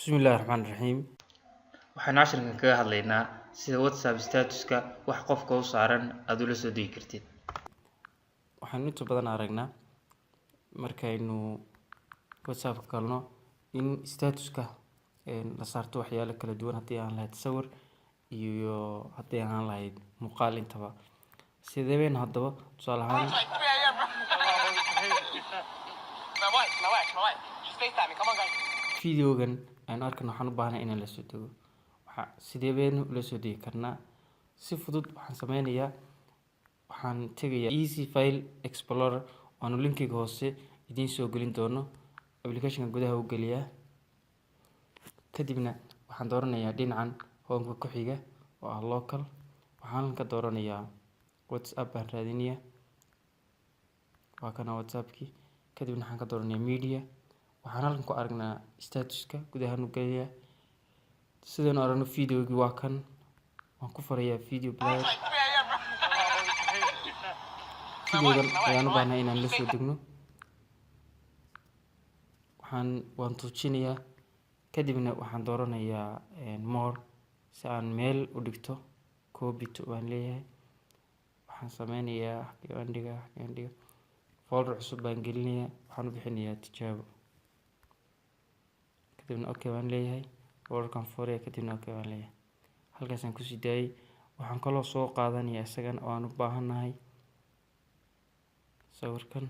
Bismillaahi Raxmaani Raxiim. Waxaan casharkan kaga hadlaynaa sida WhatsApp statuska wax qofka u saaran aad ula soo degi kartid. Waxaan inta badan aragnaa markaynu WhatsApp galno in statuska la saarto waxyaalo kala duwan haddii aan lahayd sawir iyo haddii aan lahayd muuqaal intaba. Sideen haddaba tusaale ahaan videogan aan arkano waxaan u baahnaa inaan la soo dego. Sideen la soo degi karnaa? Si fudud waxaan sameynayaa waxaan tegayaa Easy File Explorer oo linkiga hoose idiin soo gelin doono. Application gudaha u geliyaa. Kadibna waxaan dooranayaa dhinacan home ku xiga oo ah local. Waxaan ka dooranayaa WhatsApp baan raadinayaa. Waa kana WhatsAppki. Kadibna waxaan ka dooranayaa media. Waxaan halkan ku aragnaa statuska gudaha u geliyaa. Sidaan aragno videogi waa kan. Waan ku furayaa video player. Videogan ayaan u baahnaa inaan la soo degno. Waan tuujinayaa. Kadibna waxaan dooranayaa more si aan meel u dhigto. Copy to baan leeyahay. Waxaan sameynayaa xaqiiqan folder cusub baan gelinayaa. Waxaan u bixinayaa tijaabo. Kadibna okay baan leeyahay. Folderkan furaya kadibna okay baan leeyahay. Halkaas aan ku sii daayay. Waxaan kaloo soo qaadanayaa isagan oo aan u baahanahay sawirkan.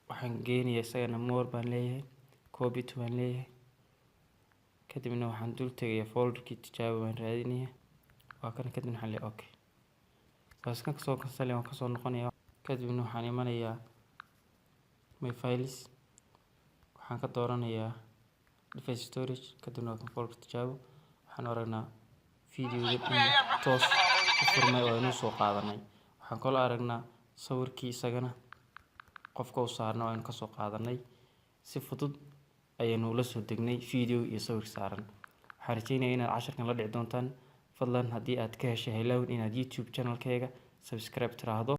Waxaan geynayaa isagana more baan leeyahay. Copy to baan leeyahay. Kadibna waxaan dul tagayaa folderkii tijaabo baan raadinayaa. Waa kan kadibna waxaan leeyahay okay. Taaskan kasoo kansalay waan kasoo noqonayaa. Kadibna waxaan imanayaa my files. Waxaan ka dooranayaa device storage. Kadibna waa kan folder tijaabo. Waxaan aragnaa videoga in toos u furmay oo aynu soo qaadanay. Waxaan kaloo aragnaa sawirkii isagana qofka u saarnaa oo aynu ka soo qaadanay. Si fudud ayaynu la soo degnay video iyo sawir saaran. Waxaan rajeynayaa inaad casharkan la dhici doontaan. Fadlan haddii aad ka heshay ilaawin inaad YouTube channel-kayga subscribe tiraahdo.